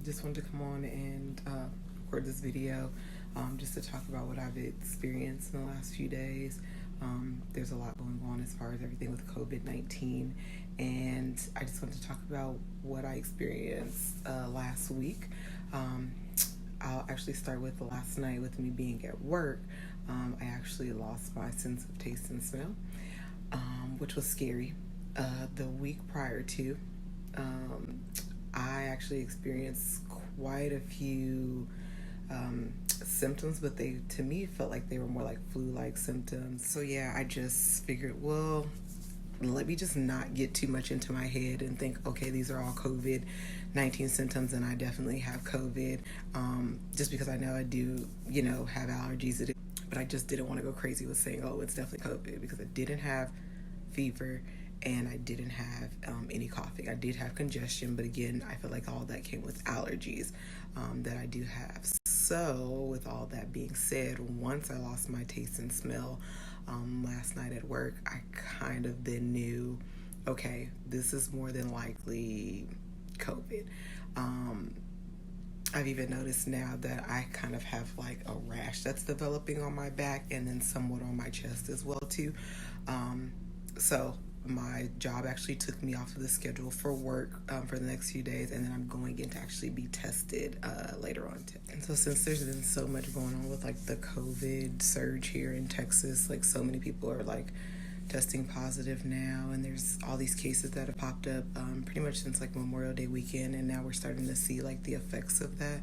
just wanted to come on and record this video just to talk about what I've experienced in the last few days. There's a lot going on as far as everything with COVID-19, and I just wanted to talk about what I experienced last week. I'll actually start with last night with me being at work. I actually lost my sense of taste and smell, which was scary. The week prior to, I actually experienced quite a few symptoms, but they, to me, felt like they were more like flu-like symptoms. So yeah, I just figured, well, let me just not get too much into my head and think, okay, these are all COVID-19 symptoms and I definitely have COVID, just because I know I do, have allergies. But I just didn't want to go crazy with saying, oh, it's definitely COVID, because I didn't have fever and I didn't have any coughing. I did have congestion, but again, I feel like all that came with allergies that I do have. So with all that being said, once I lost my taste and smell last night at work, I kind of then knew, okay, this is more than likely COVID. I've even noticed now that I kind of have like a rash that's developing on my back and then somewhat on my chest as well too. So my job actually took me off of the schedule for work for the next few days, and then I'm going in to actually be tested later on. And so since there's been so much going on with like the COVID surge here in Texas, like so many people are like testing positive now, and there's all these cases that have popped up pretty much since like Memorial Day weekend, and now we're starting to see like the effects of that.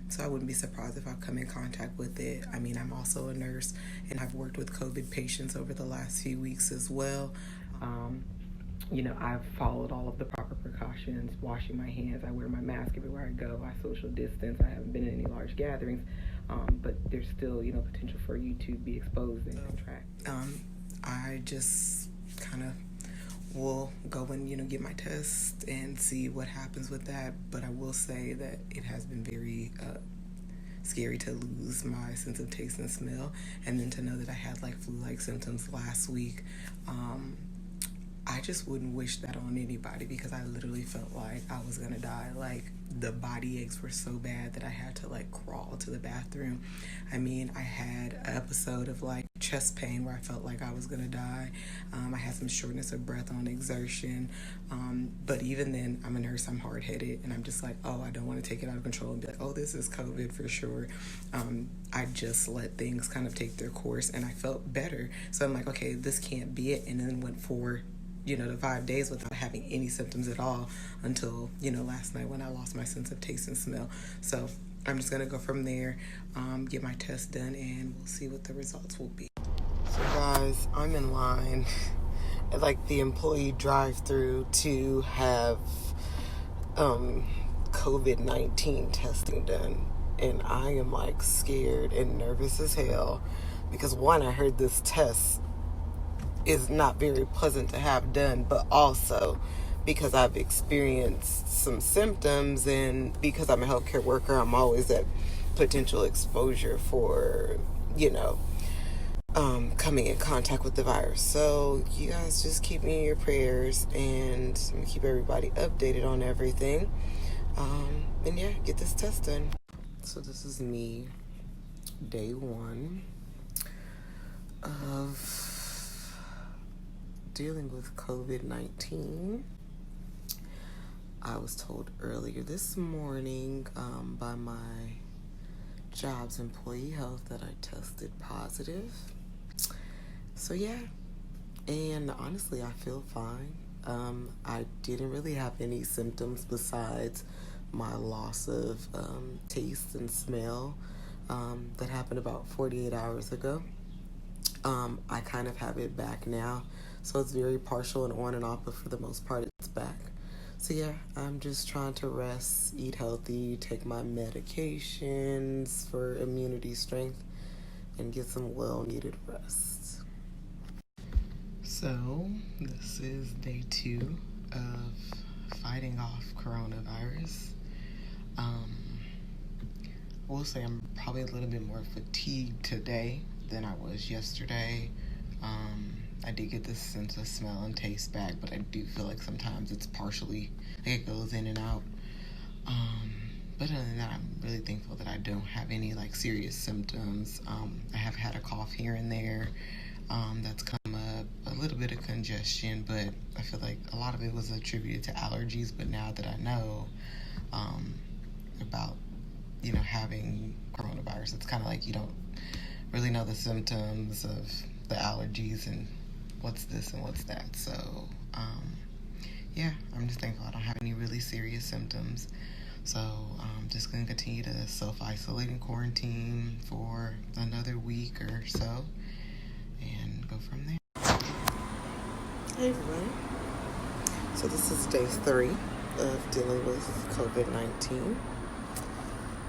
So I wouldn't be surprised if I come in contact with it. I mean, I'm also a nurse and I've worked with COVID patients over the last few weeks as well. I've followed all of the proper precautions, washing my hands, I wear my mask everywhere I go, I social distance, I haven't been in any large gatherings, but there's still, potential for you to be exposed and contract. I just kind of will go and, get my test and see what happens with that. But I will say that it has been very scary to lose my sense of taste and smell. And then to know that I had like flu-like symptoms last week. I just wouldn't wish that on anybody, because I literally felt like I was gonna die. Like the body aches were so bad that I had to like crawl to the bathroom. I mean, I had an episode of like chest pain where I felt like I was gonna die. I had some shortness of breath on exertion. But even then, I'm a nurse, I'm hard-headed, and I'm just like, oh, I don't want to take it out of control and be like, oh, this is COVID for sure. I just let things kind of take their course, and I felt better. So I'm like, okay, this can't be it. And then went for the 5 days without having any symptoms at all until, last night when I lost my sense of taste and smell. So I'm just going to go from there, get my test done, and we'll see what the results will be. So guys, I'm in line at like the employee drive-through to have COVID-19 testing done. And I am like scared and nervous as hell because one, I heard this test is not very pleasant to have done, but also because I've experienced some symptoms, and because I'm a healthcare worker, I'm always at potential exposure for, coming in contact with the virus. So you guys just keep me in your prayers, and keep everybody updated on everything. And yeah, get this test done. So this is me, day one of dealing with COVID-19. I was told earlier this morning by my job's employee health that I tested positive. So yeah, and honestly, I feel fine. I didn't really have any symptoms besides my loss of taste and smell that happened about 48 hours ago. I kind of have it back now. So it's very partial and on and off, but for the most part, it's back. So yeah, I'm just trying to rest, eat healthy, take my medications for immunity strength, and get some well-needed rest. So this is day 2 of fighting off coronavirus. I will say I'm probably a little bit more fatigued today than I was yesterday. I did get this sense of smell and taste back, but I do feel like sometimes it's partially, like it goes in and out. but other than that, I'm really thankful that I don't have any like serious symptoms. I have had a cough here and there. That's come up, a little bit of congestion, but I feel like a lot of it was attributed to allergies. But now that I know about, having coronavirus, it's kind of like you don't really know the symptoms of the allergies and what's this and what's that. So, yeah, I'm just thankful I don't have any really serious symptoms. So I'm just going to continue to self-isolate and quarantine for another week or so and go from there. Hey everyone. So this is day 3 of dealing with COVID-19.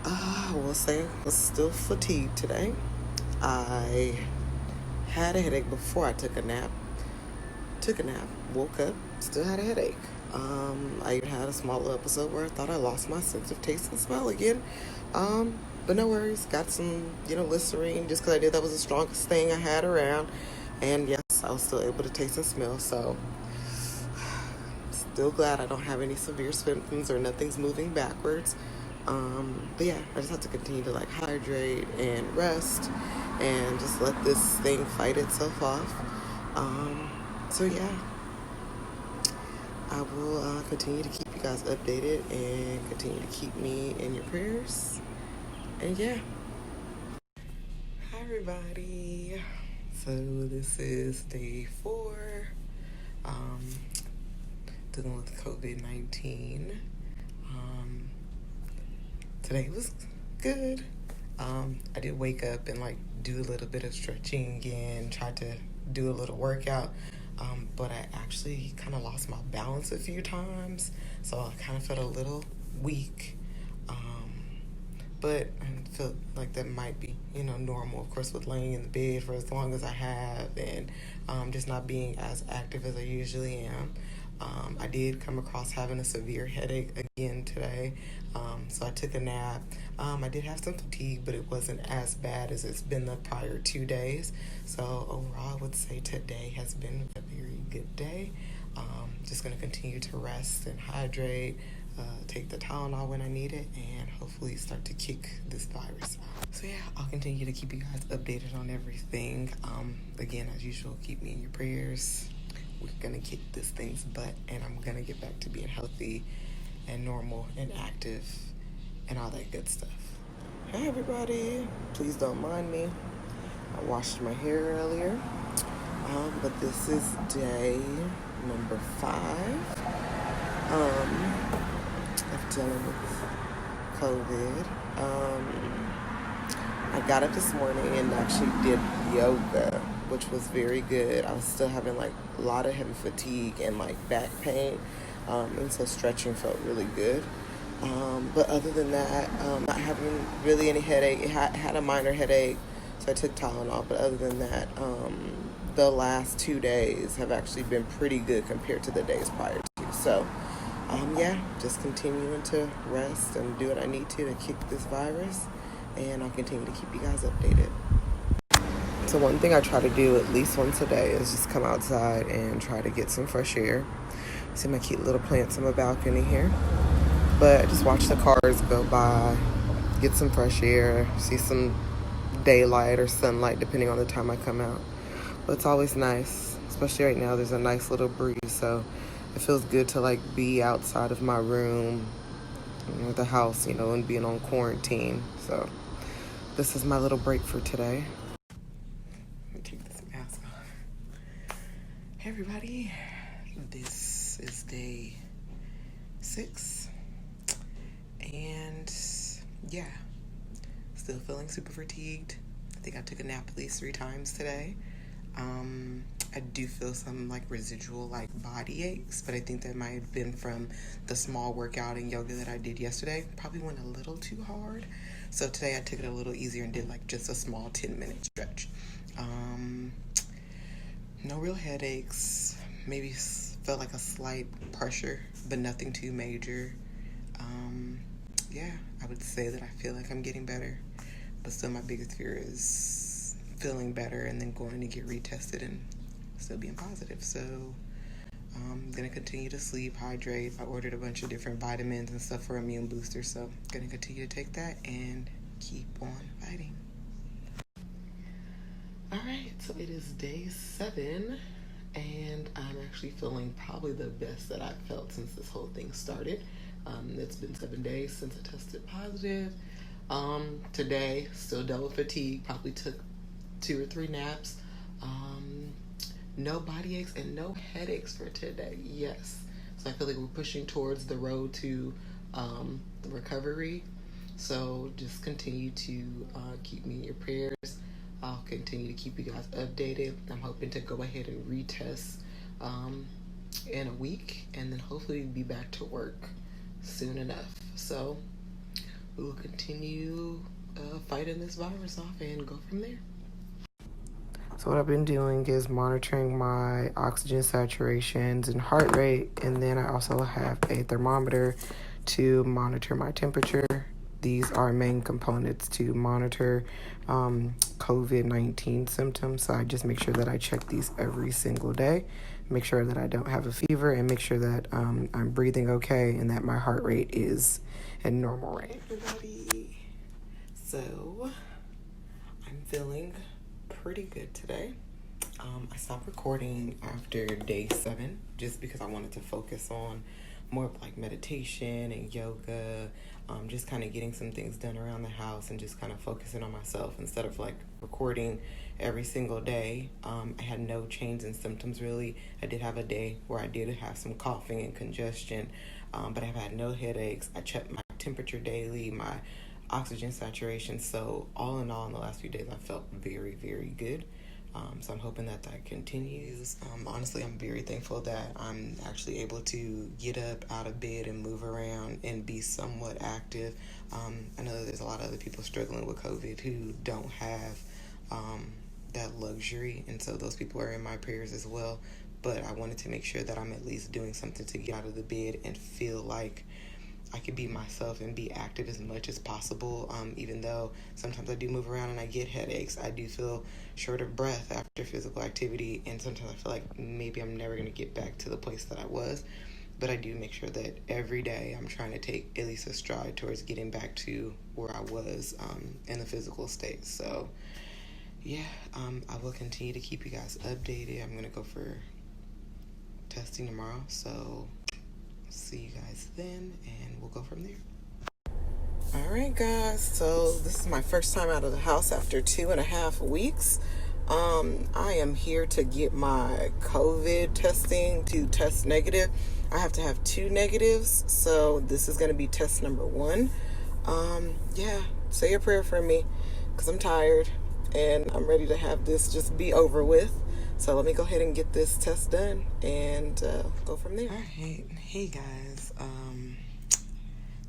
I will say I was still fatigued today. I had a headache before I took a nap. Woke up, still had a headache. I even had a small little episode where I thought I lost my sense of taste and smell again. But no worries. Got some, Listerine just because I knew that was the strongest thing I had around. And yes, I was still able to taste and smell. So still glad I don't have any severe symptoms or nothing's moving backwards. But yeah, I just have to continue to hydrate and rest and just let this thing fight itself off. So yeah, I will continue to keep you guys updated and continue to keep me in your prayers. And yeah. Hi everybody. So this is day 4. Dealing with COVID-19. Today was good. I did wake up and do a little bit of stretching and tried to do a little workout. But I actually kind of lost my balance a few times, so I kind of felt a little weak. But I feel like that might be, normal, of course, with laying in the bed for as long as I have and just not being as active as I usually am. I did come across having a severe headache again today, so I took a nap. I did have some fatigue, but it wasn't as bad as it's been the prior 2 days. So overall, I would say today has been a very good day. Just going to continue to rest and hydrate, take the Tylenol when I need it, and hopefully start to kick this virus out. So yeah, I'll continue to keep you guys updated on everything. Again, as usual, keep me in your prayers. We're going to kick this thing's butt, and I'm going to get back to being healthy and normal and active and all that good stuff. Hey everybody, please don't mind me. I washed my hair earlier, but this is day number 5 of dealing with COVID. I got up this morning and actually did yoga, which was very good. I was still having a lot of heavy fatigue and back pain, and so stretching felt really good. But other than that, not having really any headache. I had a minor headache, so I took Tylenol. But other than that, the last 2 days have actually been pretty good compared to the days prior to. So, yeah, just continuing to rest and do what I need to kick this virus. And I'll continue to keep you guys updated. So one thing I try to do at least once a day is just come outside and try to get some fresh air. See my cute little plants on my balcony here. But I just watch the cars go by, get some fresh air, see some daylight or sunlight depending on the time I come out. But it's always nice, especially right now. There's a nice little breeze, so it feels good to be outside of my room, the house, and being on quarantine. So this is my little break for today. Let me take this mask off. Hey everybody, this is day 6, and yeah, still feeling super fatigued. I think I took a nap at least 3 times today. I do feel some residual body aches, but I think that might have been from the small workout and yoga that I did yesterday. Probably went a little too hard. So today I took it a little easier and did just a small 10-minute stretch. No real headaches. Maybe felt a slight pressure, but nothing too major. Yeah, I would say that I feel like I'm getting better, but still my biggest fear is feeling better and then going to get retested and still being positive. So Gonna continue to sleep, hydrate. I ordered a bunch of different vitamins and stuff for immune boosters, so gonna continue to take that and keep on fighting. Alright, so it is day 7, and I'm actually feeling probably the best that I've felt since this whole thing started. It's been 7 days since I tested positive. Today, still dealt with fatigue, probably took 2 or 3 naps. No body aches and no headaches for today. Yes. So I feel like we're pushing towards the road to the recovery. So just continue to keep me in your prayers. I'll continue to keep you guys updated. I'm hoping to go ahead and retest in a week, and then hopefully be back to work soon enough. So we will continue fighting this virus off and go from there. So what I've been doing is monitoring my oxygen saturations and heart rate, and then I also have a thermometer to monitor my temperature. These are main components to monitor COVID-19 symptoms. So I just make sure that I check these every single day, make sure that I don't have a fever, and make sure that I'm breathing okay and that my heart rate is in normal range. Everybody. So I'm feeling pretty good today. I stopped recording after day 7 just because I wanted to focus on more of like meditation and yoga, just kind of getting some things done around the house and just kind of focusing on myself instead of like recording every single day. I had no change in symptoms really. I did have a day where I did have some coughing and congestion, but I've had no headaches. I checked my temperature daily, my oxygen saturation. So all in all, in the last few days, I felt very, very good. So I'm hoping that continues. Honestly, I'm very thankful that I'm actually able to get up out of bed and move around and be somewhat active. I know that there's a lot of other people struggling with COVID who don't have that luxury, and so those people are in my prayers as well. But I wanted to make sure that I'm at least doing something to get out of the bed and feel like I could be myself and be active as much as possible. Even though sometimes I do move around and I get headaches, I do feel short of breath after physical activity, and sometimes I feel like maybe I'm never going to get back to the place that I was. But I do make sure that every day I'm trying to take at least a stride towards getting back to where I was in the physical state. So yeah, I will continue to keep you guys updated. I'm going to go for testing tomorrow, so see you guys then, and we'll go from there. All right, guys, so this is my first time out of the house after 2.5 weeks. I am here to get my COVID testing to test negative. I have to have 2 negatives, so this is going to be test number 1. Yeah, say a prayer for me because I'm tired and I'm ready to have this just be over with. So let me go ahead and get this test done and go from there. All right. Hey, guys.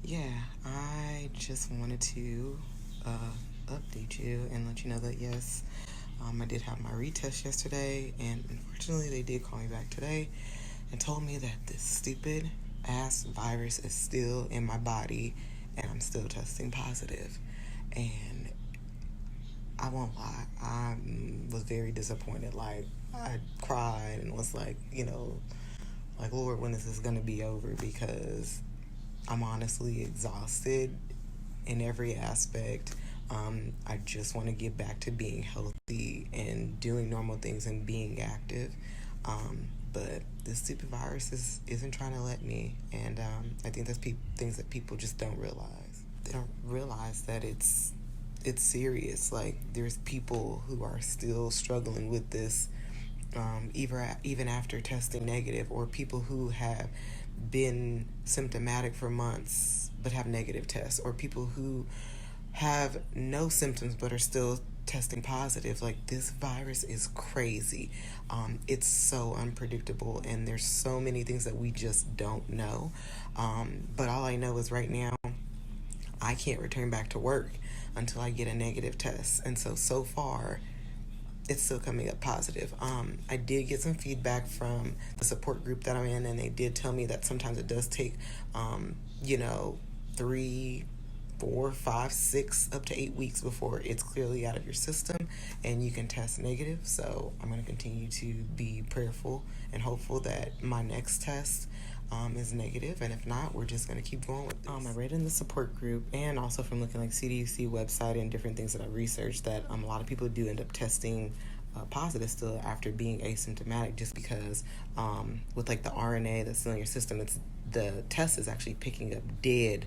Yeah, I just wanted to update you and let you know that, yes, I did have my retest yesterday, and unfortunately they did call me back today and told me that this stupid ass virus is still in my body and I'm still testing positive. And I won't lie, I was very disappointed. Like, I cried and was like, like, Lord, when is this going to be over? Because I'm honestly exhausted in every aspect. I just want to get back to being healthy and doing normal things and being active. But this stupid virus isn't trying to let me. And I think that's things that people just don't realize. They don't realize that it's serious. Like, there's people who are still struggling with this, even after testing negative, or people who have been symptomatic for months but have negative tests, or people who have no symptoms but are still testing positive. Like, this virus is crazy. It's so unpredictable, and there's so many things that we just don't know. But all I know is right now I can't return back to work until I get a negative test. And so far, it's still coming up positive. I did get some feedback from the support group that I'm in, and they did tell me that sometimes it does take, 3-4 4, 5, 6, up to 8 weeks before it's clearly out of your system and you can test negative. So I'm going to continue to be prayerful and hopeful that my next test is negative, and if not, we're just going to keep going with this. I read in the support group and also from looking like CDC website and different things that I researched that a lot of people do end up testing positive still after being asymptomatic, just because with like the RNA that's still in your system, the test is actually picking up dead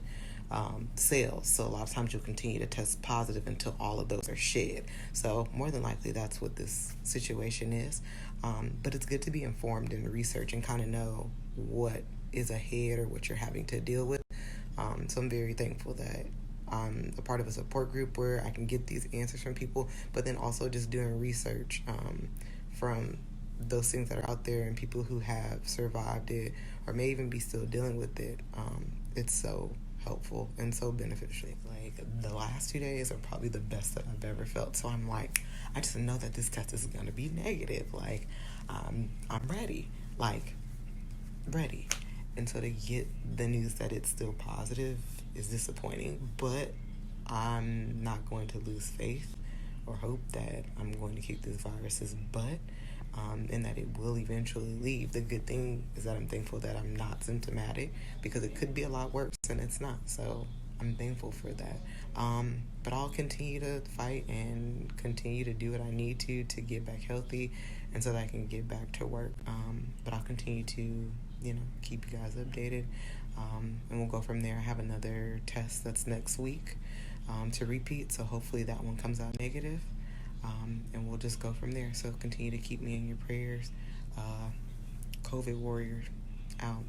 cells. So a lot of times you'll continue to test positive until all of those are shed. So more than likely that's what this situation is. But it's good to be informed and research and kind of know what is ahead or what you're having to deal with. So I'm very thankful that I'm a part of a support group where I can get these answers from people, but then also just doing research from those things that are out there and people who have survived it or may even be still dealing with it. It's so helpful and so beneficial. Like the last 2 days are probably the best that I've ever felt. So I'm like, I just know that this test is going to be negative. Like I'm ready, ready. And so to get the news that it's still positive is disappointing, but I'm not going to lose faith or hope that I'm going to kick this virus's butt, and that it will eventually leave. The good thing is that I'm thankful that I'm not symptomatic, because it could be a lot worse and it's not. So I'm thankful for that. But I'll continue to fight and continue to do what I need to get back healthy and so that I can get back to work. But I'll continue to, keep you guys updated. And we'll go from there. I have another test that's next week to repeat. So hopefully that one comes out negative. And we'll just go from there. So continue to keep me in your prayers. COVID warrior out.